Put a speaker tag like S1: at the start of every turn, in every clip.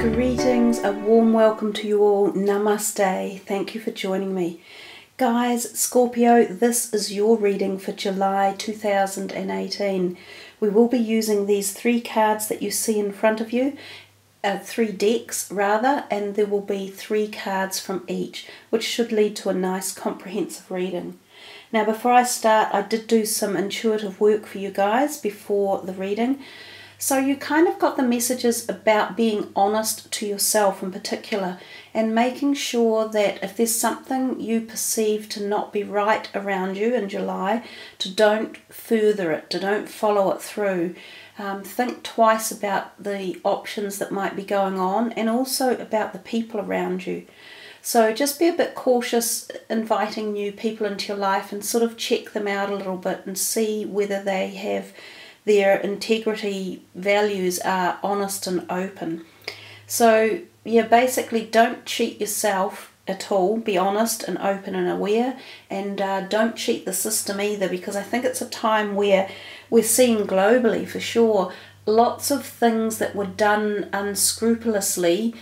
S1: Greetings, a warm welcome to you all. Namaste. Thank you for joining me. Guys, Scorpio, this is your reading for July 2018. We will be using these three cards that you see in front of you, three decks rather, and there will be three cards from each, which should lead to a nice comprehensive reading. Now, before I start, I did do some intuitive work for you guys before the reading. So you kind of got the messages about being honest to yourself in particular, and making sure that if there's something you perceive to not be right around you in July, to don't further it, to don't follow it through. Think twice about the options that might be going on, and also about the people around you. So just be a bit cautious inviting new people into your life, and sort of check them out a little bit and see whether they have their integrity values are honest and open. So yeah, basically don't cheat yourself at all. Be honest and open and aware, and don't cheat the system either, because I think it's a time where we're seeing globally for sure lots of things that were done unscrupulously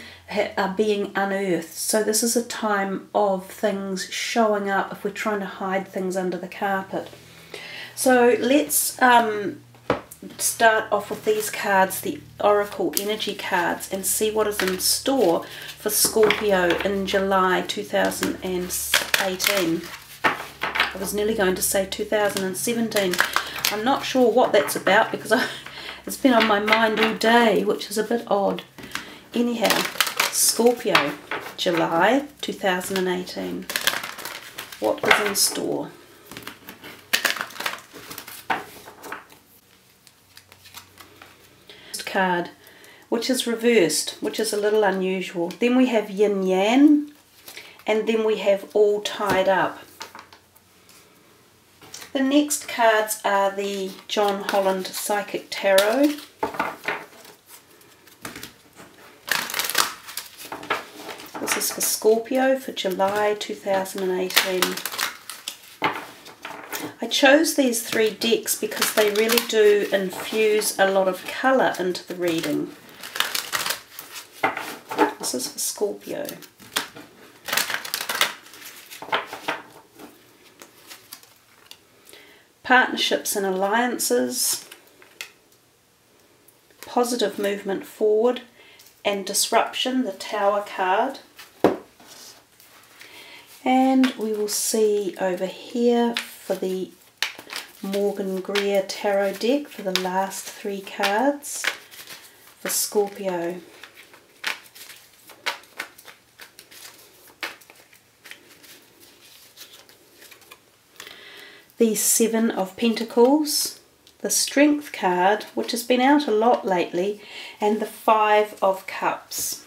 S1: are being unearthed. So this is a time of things showing up if we're trying to hide things under the carpet. So let's start off with these cards, the Oracle Energy cards, and see what is in store for Scorpio in July 2018. I was nearly going to say 2017. I'm not sure what that's about, because it's been on my mind all day, which is a bit odd. Anyhow, Scorpio, July 2018. What is in store? Card, which is reversed, which is a little unusual. Then we have yin yang, and then we have all tied up. The next cards are the John Holland Psychic Tarot. This is for Scorpio for July 2018. I chose these three decks because they really do infuse a lot of colour into the reading. This is for Scorpio. Partnerships and alliances, positive movement forward, and disruption, the Tower card. And we will see over here for the Morgan Greer Tarot deck for the last three cards for Scorpio. The Seven of Pentacles, the Strength card, which has been out a lot lately, and the Five of Cups.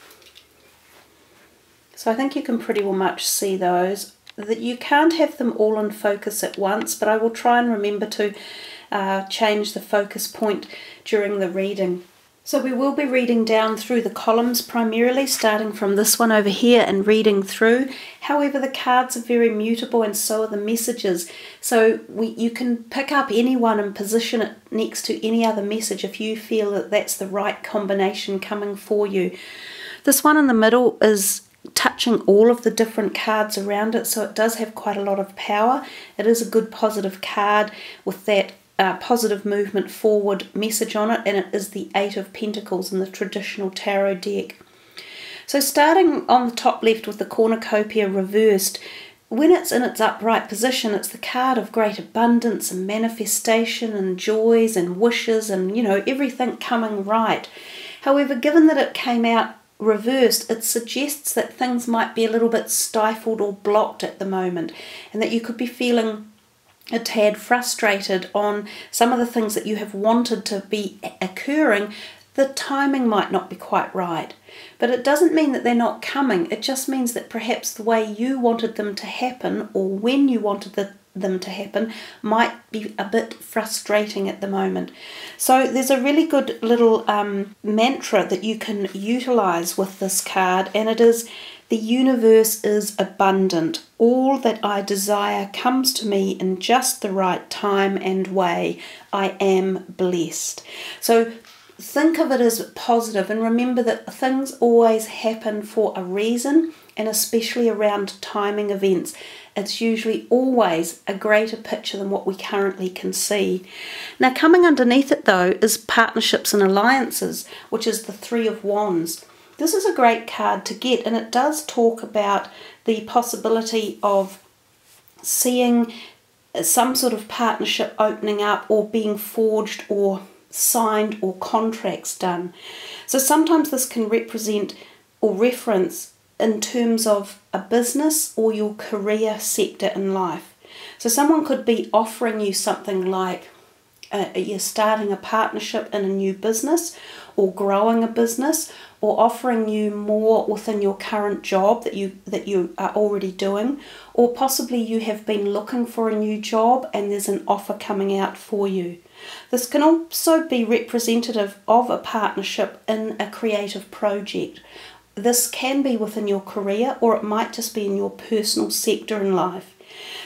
S1: So I think you can pretty well much see those. That you can't have them all in focus at once, but I will try and remember to change the focus point during the reading. So we will be reading down through the columns primarily, starting from this one over here and reading through. However, the cards are very mutable, and so are the messages. So you can pick up any one and position it next to any other message if you feel that that's the right combination coming for you. This one in the middle is touching all of the different cards around it, so it does have quite a lot of power. It is a good positive card with that positive movement forward message on it, and it is the Eight of Pentacles in the traditional tarot deck. So starting on the top left with the cornucopia reversed, when it's in its upright position, it's the card of great abundance and manifestation and joys and wishes and, you know, everything coming right. However, given that it came out reversed, it suggests that things might be a little bit stifled or blocked at the moment, and that you could be feeling a tad frustrated on some of the things that you have wanted to be occurring. The timing might not be quite right, but it doesn't mean that they're not coming. It just means that perhaps the way you wanted them to happen, or when you wanted them to happen, might be a bit frustrating at the moment. So there's a really good little mantra that you can utilize with this card, and it is, the universe is abundant. All that I desire comes to me in just the right time and way. I am blessed. So think of it as positive, and remember that things always happen for a reason, and especially around timing events. It's usually always a greater picture than what we currently can see. Now, coming underneath it though is partnerships and alliances, which is the Three of Wands. This is a great card to get, and it does talk about the possibility of seeing some sort of partnership opening up or being forged or signed or contracts done. So sometimes this can represent or reference in terms of a business or your career sector in life. So someone could be offering you something like you're starting a partnership in a new business or growing a business, or offering you more within your current job that you are already doing, or possibly you have been looking for a new job and there's an offer coming out for you. This can also be representative of a partnership in a creative project. This can be within your career, or it might just be in your personal sector in life.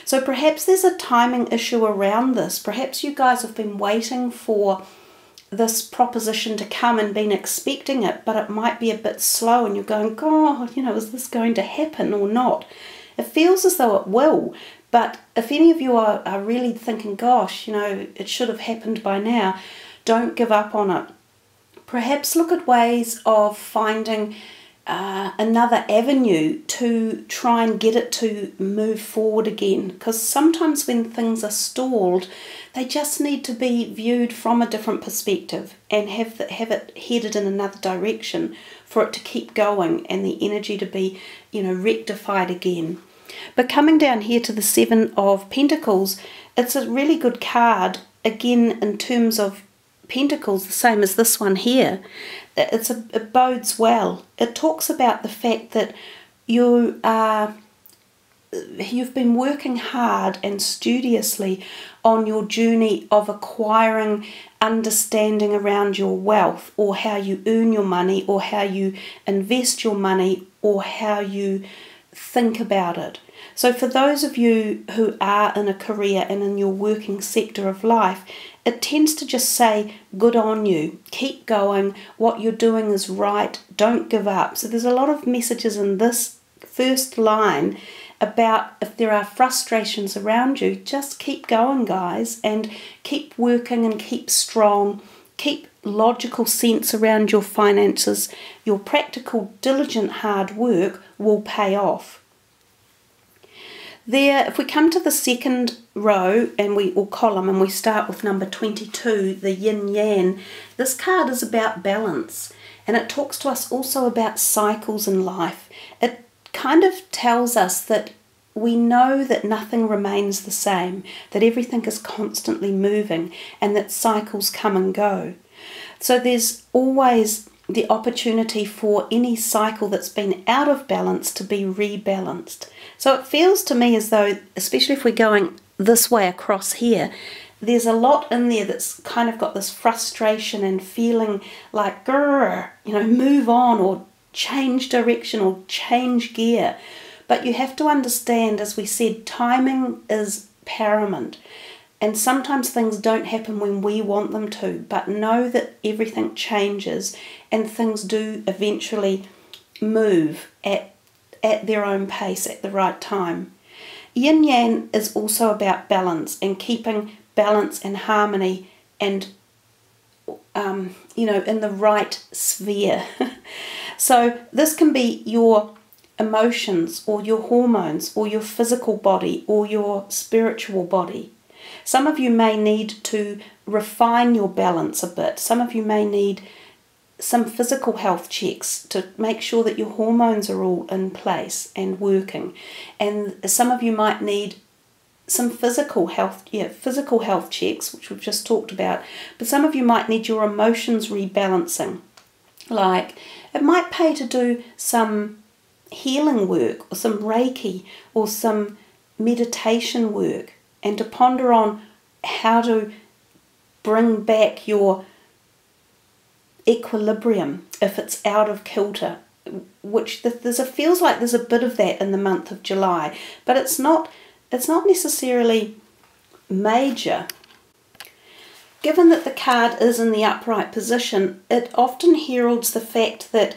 S1: So perhaps there's a timing issue around this. Perhaps you guys have been waiting for this proposition to come and been expecting it, but it might be a bit slow and you're going, God, is this going to happen or not? It feels as though it will, but if any of you are really thinking, gosh, it should have happened by now, don't give up on it. Perhaps look at ways of finding another avenue to try and get it to move forward again, because sometimes when things are stalled, they just need to be viewed from a different perspective and have it headed in another direction for it to keep going and the energy to be rectified again. But coming down here to the Seven of Pentacles, it's a really good card again in terms of Pentacles, the same as this one here. It bodes well. It talks about the fact that you've been working hard and studiously on your journey of acquiring understanding around your wealth, or how you earn your money, or how you invest your money, or how you think about it. So for those of you who are in a career and in your working sector of life, it tends to just say, good on you, keep going, what you're doing is right, don't give up. So there's a lot of messages in this first line about if there are frustrations around you, just keep going, guys, and keep working and keep strong, keep logical sense around your finances. Your practical, diligent, hard work will pay off. There, if we come to the second row or column, and we start with number 22, the yin yang, this card is about balance, and it talks to us also about cycles in life. It kind of tells us that we know that nothing remains the same, that everything is constantly moving, and that cycles come and go. So there's always the opportunity for any cycle that's been out of balance to be rebalanced. So it feels to me as though, especially if we're going this way across here, there's a lot in there that's kind of got this frustration and feeling like, grrr, move on or change direction or change gear. But you have to understand, as we said, timing is paramount. And sometimes things don't happen when we want them to, but know that everything changes and things do eventually move at their own pace at the right time. Yin Yang is also about balance and keeping balance and harmony and, in the right sphere. So this can be your emotions or your hormones or your physical body or your spiritual body. Some of you may need to refine your balance a bit. Some of you may need some physical health checks to make sure that your hormones are all in place and working. And some of you might need some physical health checks, which we've just talked about. But some of you might need your emotions rebalancing. Like, it might pay to do some healing work or some Reiki or some meditation work, and to ponder on how to bring back your equilibrium if it's out of kilter, which feels like there's a bit of that in the month of July, but it's not necessarily major. given that the card is in the upright position, it often heralds the fact that,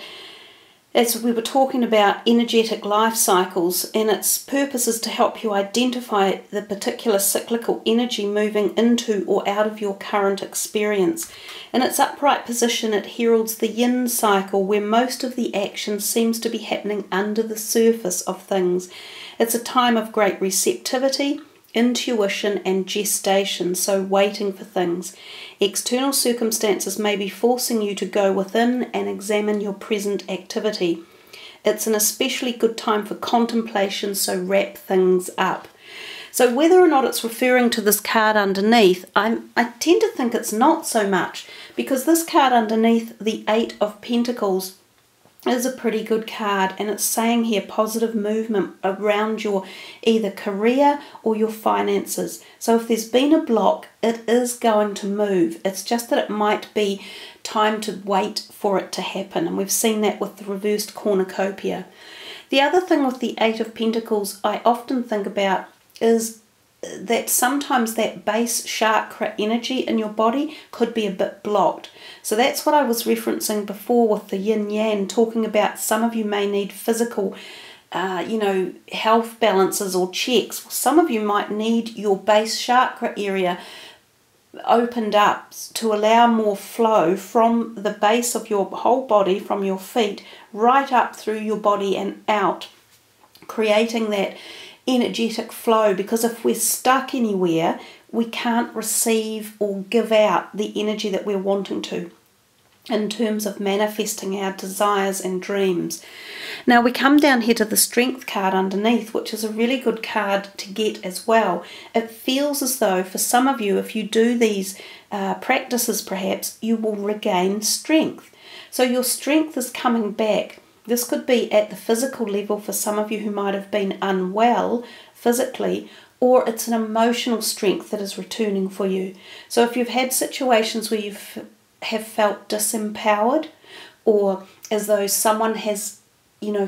S1: as we were talking about energetic life cycles, and its purpose is to help you identify the particular cyclical energy moving into or out of your current experience. In its upright position, it heralds the yin cycle, where most of the action seems to be happening under the surface of things. It's a time of great receptivity, intuition and gestation, so waiting for things. External circumstances may be forcing you to go within and examine your present activity. It's an especially good time for contemplation, so wrap things up. So whether or not it's referring to this card underneath, I tend to think it's not so much, because this card underneath, the Eight of Pentacles, is a pretty good card, and it's saying here positive movement around your either career or your finances. So if there's been a block, it is going to move. It's just that it might be time to wait for it to happen, and we've seen that with the reversed cornucopia. The other thing with the Eight of Pentacles I often think about is that sometimes that base chakra energy in your body could be a bit blocked. So that's what I was referencing before with the yin yang, talking about some of you may need physical health balances or checks. Some of you might need your base chakra area opened up to allow more flow from the base of your whole body, from your feet right up through your body and out, creating that energetic flow, because if we're stuck anywhere, we can't receive or give out the energy that we're wanting to in terms of manifesting our desires and dreams. Now we come down here to the Strength card underneath, which is a really good card to get as well. It feels as though for some of you, if you do these practices perhaps, you will regain strength. So your strength is coming back. This could be at the physical level for some of you who might have been unwell physically, or it's an emotional strength that is returning for you. So if you've had situations where you have felt disempowered, or as though someone has,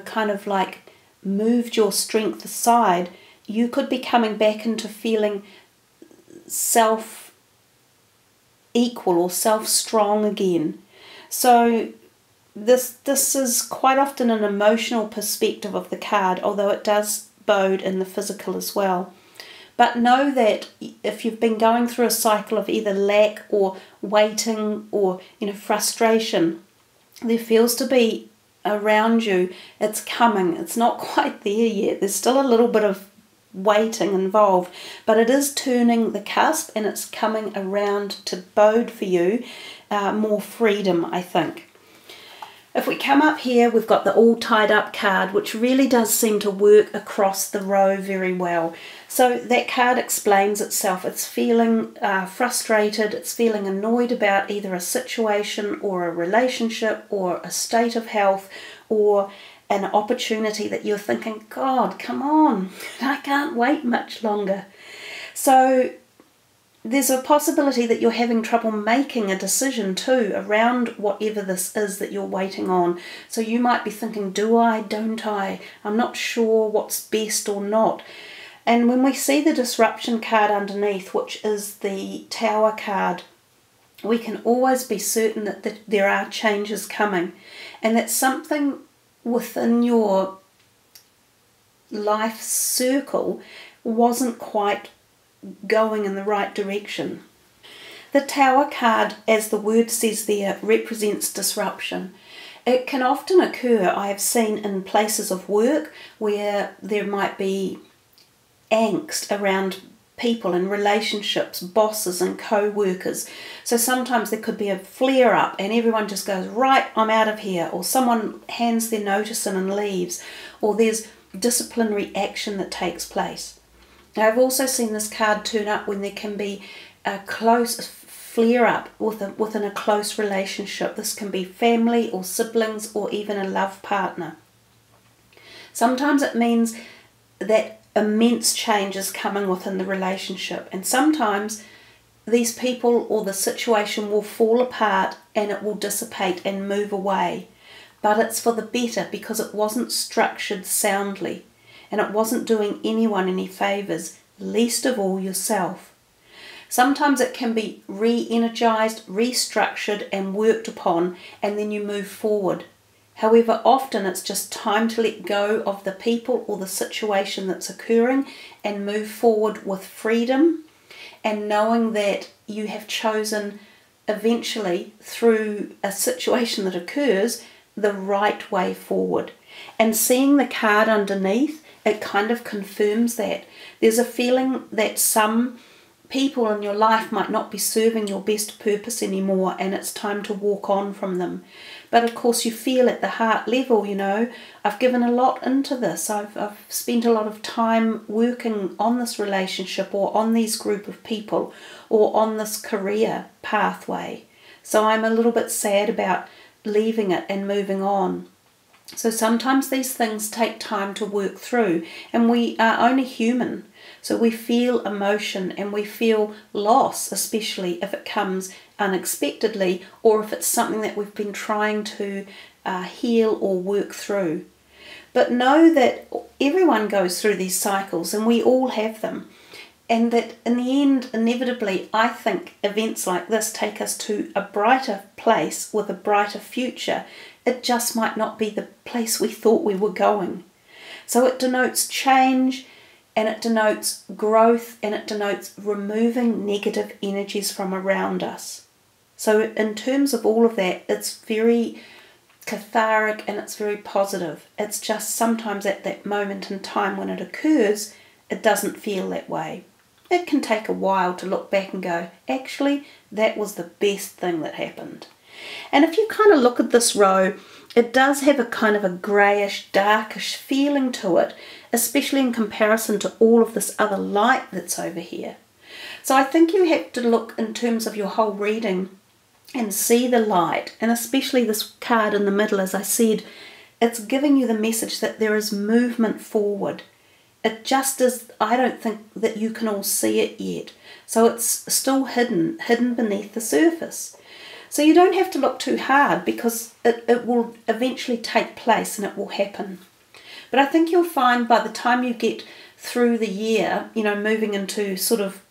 S1: kind of like moved your strength aside, you could be coming back into feeling self-equal or self-strong again. So this is quite often an emotional perspective of the card, although it does bode in the physical as well. But know that if you've been going through a cycle of either lack or waiting or frustration, there feels to be around you, it's coming. It's not quite there yet. There's still a little bit of waiting involved, but it is turning the cusp, and it's coming around to bode for you more freedom, I think. If we come up here, we've got the All Tied Up card, which really does seem to work across the row very well. So that card explains itself. It's feeling frustrated, it's feeling annoyed about either a situation or a relationship or a state of health or an opportunity that you're thinking, God, come on, I can't wait much longer. So there's a possibility that you're having trouble making a decision too around whatever this is that you're waiting on. So you might be thinking, do I, don't I? I'm not sure what's best or not. And when we see the Disruption card underneath, which is the Tower card, we can always be certain that there are changes coming, and that something within your life circle wasn't quite going in the right direction. The Tower card, as the word says there, represents disruption. It can often occur, I have seen, in places of work where there might be angst around people and relationships, bosses and co-workers. So sometimes there could be a flare-up and everyone just goes, right, I'm out of here, or someone hands their notice in and leaves, or there's disciplinary action that takes place. Now, I've also seen this card turn up when there can be a close flare-up within a close relationship. This can be family or siblings or even a love partner. Sometimes it means that immense change is coming within the relationship, and sometimes these people or the situation will fall apart and it will dissipate and move away. But it's for the better, because it wasn't structured soundly. And it wasn't doing anyone any favours, least of all yourself. Sometimes it can be re-energized, restructured and worked upon, and then you move forward. However, often it's just time to let go of the people or the situation that's occurring and move forward with freedom, and knowing that you have chosen eventually through a situation that occurs the right way forward. And seeing the card underneath, it kind of confirms that. There's a feeling that some people in your life might not be serving your best purpose anymore, and it's time to walk on from them. But of course you feel at the heart level, you know, I've given a lot into this. I've spent a lot of time working on this relationship or on these group of people or on this career pathway. So I'm a little bit sad about leaving it and moving on. So sometimes these things take time to work through, and we are only human. So we feel emotion and we feel loss, especially if it comes unexpectedly or if it's something that we've been trying to heal or work through. But know that everyone goes through these cycles and we all have them. And that in the end, inevitably, I think events like this take us to a brighter place with a brighter future. It just might not be the place we thought we were going. So it denotes change, and it denotes growth, and it denotes removing negative energies from around us. So in terms of all of that, it's very cathartic and it's very positive. It's just sometimes at that moment in time when it occurs, it doesn't feel that way. It can take a while to look back and go, actually, that was the best thing that happened. And if you kind of look at this row, it does have a kind of a greyish, darkish feeling to it, especially in comparison to all of this other light that's over here. So I think you have to look in terms of your whole reading and see the light, and especially this card in the middle, as I said, it's giving you the message that there is movement forward. It just is, I don't think that you can all see it yet. So it's still hidden beneath the surface. So you don't have to look too hard, because it will eventually take place and it will happen. But I think you'll find by the time you get through the year, you know, moving into sort of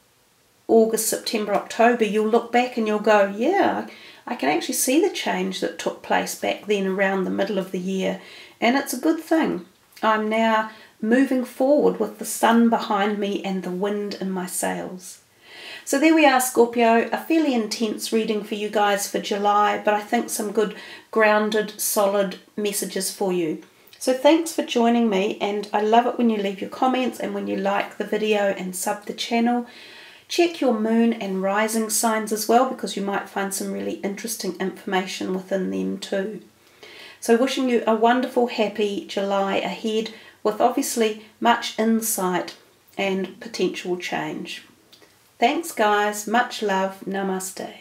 S1: August, September, October, you'll look back and you'll go, yeah, I can actually see the change that took place back then around the middle of the year. And it's a good thing. I'm now moving forward with the sun behind me and the wind in my sails. So there we are, Scorpio, a fairly intense reading for you guys for July, but I think some good grounded, solid messages for you. So thanks for joining me, and I love it when you leave your comments and when you like the video and sub the channel. Check your moon and rising signs as well, because you might find some really interesting information within them too. So wishing you a wonderful, happy July ahead, with obviously much insight and potential change. Thanks guys, much love, namaste.